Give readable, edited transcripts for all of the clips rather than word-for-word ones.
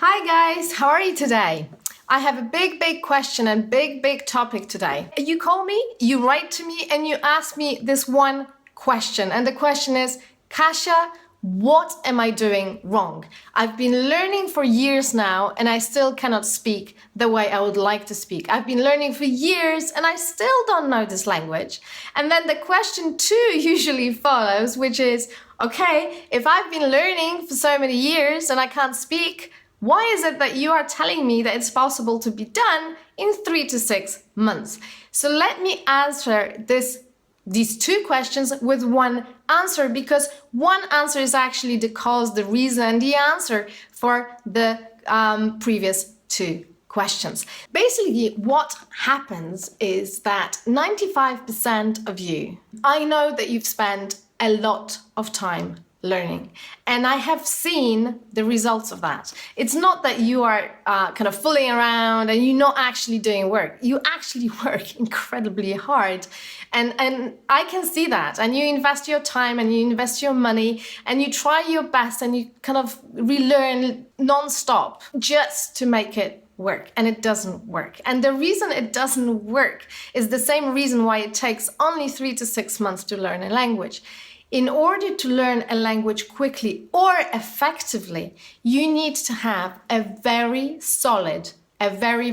Hi guys, how are you today? I have a big question and big topic today. You call me, you write to me, and you ask me this one question. And the question is, Kasia, what am I doing wrong? I've been learning for years now and I still cannot speak the way I would like to speak. I've been learning for years and I still don't know this language. And then the question two usually follows, which is, okay, if I've been learning for so many years and I can't speak, why is it that you are telling me that it's possible to be done in 3 to 6 months? So let me answer these two questions with one answer, because one answer is actually the cause, the reason, and the answer for the previous two questions. Basically, what happens is that 95% of you, I know that you've spent a lot of time learning, and I have seen the results of that. It's not that you are kind of fooling around and you're not actually doing work. You actually work incredibly hard, and I can see that. And you invest your time and you invest your money and you try your best and you kind of relearn non-stop just to make it work, and it doesn't work. And the reason it doesn't work is the same reason why it takes only 3 to 6 months to learn a language. In order to learn a language quickly or effectively, you need to have a very solid, a very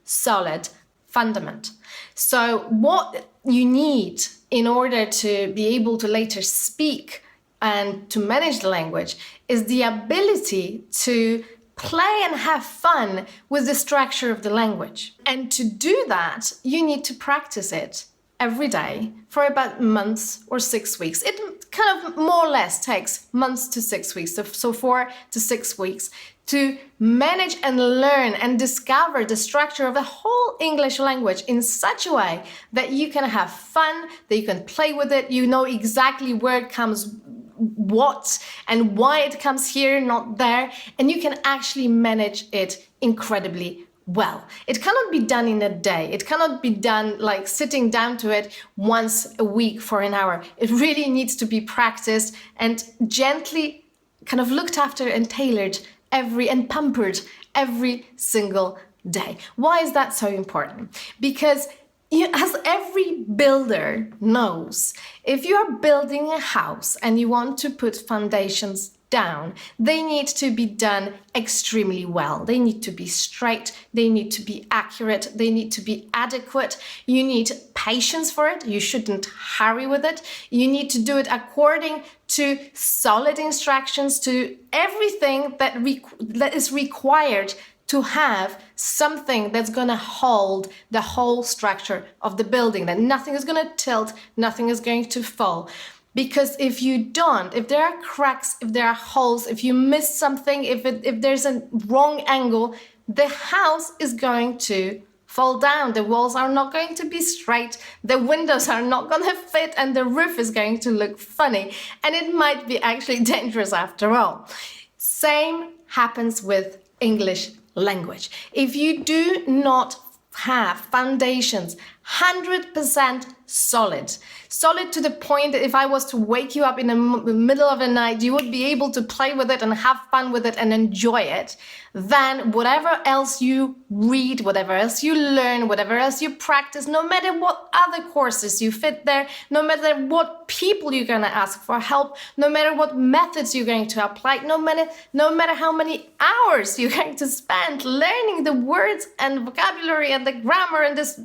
solid fundament. So what you need in order to be able to later speak and to manage the language is the ability to play and have fun with the structure of the language. And to do that, you need to practice it every day for about months or 6 weeks. It kind of more or less takes months to 6 weeks, so 4 to 6 weeks to manage and learn and discover the structure of the whole English language in such a way that you can have fun, that you can play with it, you know exactly where it comes what and why it comes here, not there, and you can actually manage it incredibly well. It cannot be done in a day. It cannot be done like sitting down to it once a week for an hour. It really needs to be practiced and gently kind of looked after and tailored and pampered every single day. Why is that so important? Because as every builder knows, if you are building a house and you want to put foundations down, they need to be done extremely well. They need to be straight, they need to be accurate, they need to be adequate. You need patience for it, you shouldn't hurry with it. You need to do it according to solid instructions, to everything that is required to have something that's going to hold the whole structure of the building, that nothing is going to tilt, nothing is going to fall. Because if you don't, if there are cracks, if there are holes, if you miss something, if there's a wrong angle, the house is going to fall down. The walls are not going to be straight, the windows are not going to fit, and the roof is going to look funny. And it might be actually dangerous after all. Same happens with English language. If you do not have foundations 100% solid to the point that if I was to wake you up in the middle of the night, you would be able to play with it and have fun with it and enjoy it, then whatever else you read, whatever else you learn, whatever else you practice, no matter what other courses you fit there, no matter what people you're going to ask for help, no matter what methods you're going to apply, no matter how many hours you're going to spend learning the words and vocabulary and the grammar and this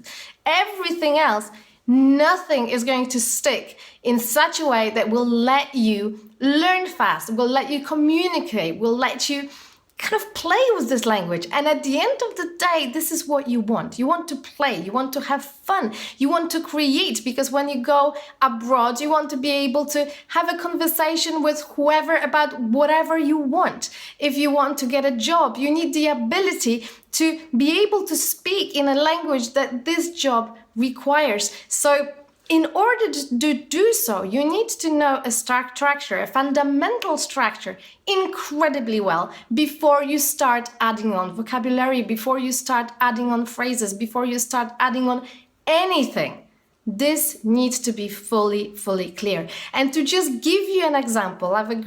everything else, nothing is going to stick in such a way that will let you learn fast, will let you communicate, will let you kind of play with this language. And at the end of the day, this is what you want. You want to play, you want to have fun, you want to create, because when you go abroad, you want to be able to have a conversation with whoever about whatever you want. If you want to get a job, you need the ability to be able to speak in a language that this job requires. So in order to do so, you need to know a structure, a fundamental structure, incredibly well before you start adding on vocabulary, before you start adding on phrases, before you start adding on anything This needs to be fully clear. And to just give you an example, I've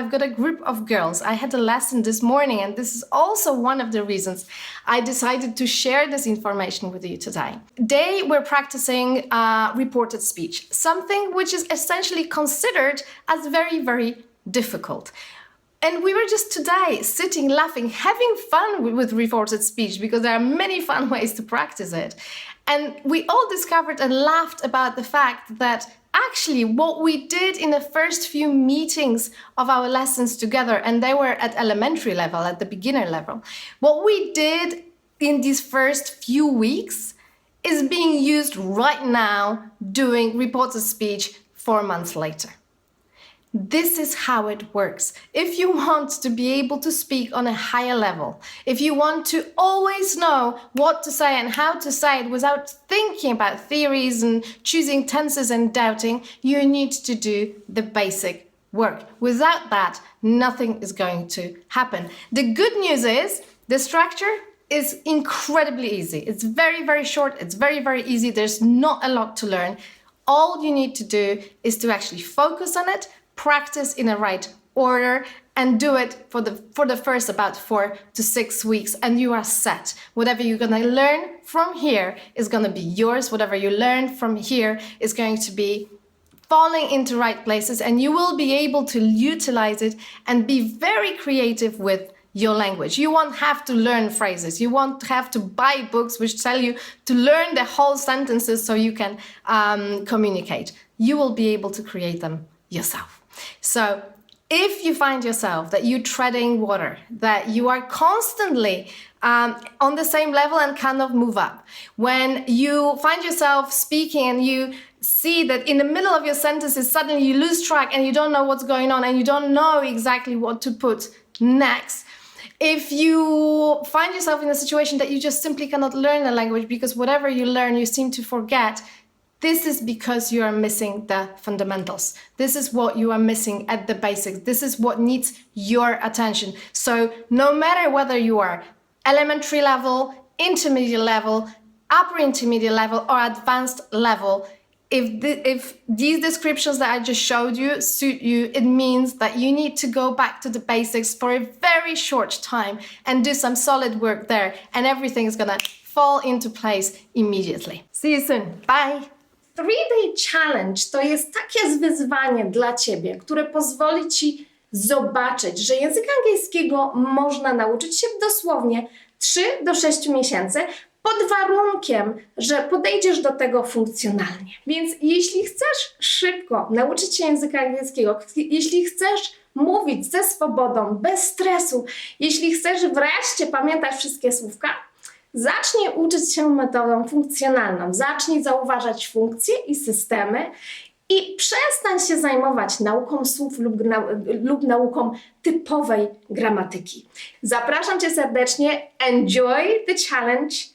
got a group of girls. I had a lesson this morning, and this is also one of the reasons I decided to share this information with you today. They were practicing reported speech, something which is essentially considered as very difficult. And we were just today sitting, laughing, having fun with reported speech because there are many fun ways to practice it. And we all discovered and laughed about the fact that actually what we did in the first few meetings of our lessons together, and they were at elementary level, at the beginner level, what we did in these first few weeks is being used right now doing reported speech 4 months later. This is how it works. If you want to be able to speak on a higher level, if you want to always know what to say and how to say it without thinking about theories and choosing tenses and doubting, you need to do the basic work. Without that, nothing is going to happen. The good news is the structure is incredibly easy. It's very short. It's very easy. There's not a lot to learn. All you need to do is to actually focus on it, practice in the right order, and do it for the first about 4 to 6 weeks, and you are set. Whatever you're gonna learn from here is gonna be yours. Whatever you learn from here is going to be falling into right places, and you will be able to utilize it and be very creative with your language. You won't have to learn phrases. You won't have to buy books which tell you to learn the whole sentences so you can communicate. You will be able to create them yourself. So if you find yourself that you're treading water, that you are constantly on the same level and cannot move up, when you find yourself speaking and you see that in the middle of your sentences suddenly you lose track and you don't know what's going on and you don't know exactly what to put next, if you find yourself in a situation that you just simply cannot learn a language because whatever you learn you seem to forget, this is because you are missing the fundamentals. This is what you are missing at the basics. This is what needs your attention. So no matter whether you are elementary level, intermediate level, upper intermediate level, or advanced level, if these descriptions that I just showed you suit you, it means that you need to go back to the basics for a very short time and do some solid work there, and everything is gonna fall into place immediately. See you soon. Bye! 3-day challenge to jest takie wyzwanie dla Ciebie, które pozwoli Ci zobaczyć, że języka angielskiego można nauczyć się dosłownie 3 do 6 miesięcy, pod warunkiem, że podejdziesz do tego funkcjonalnie. Więc jeśli chcesz szybko nauczyć się języka angielskiego, jeśli chcesz mówić ze swobodą, bez stresu, jeśli chcesz wreszcie pamiętać wszystkie słówka, zacznij uczyć się metodą funkcjonalną. Zacznij zauważać funkcje i systemy i przestań się zajmować nauką słów lub nauką typowej gramatyki. Zapraszam Cię serdecznie. Enjoy the challenge.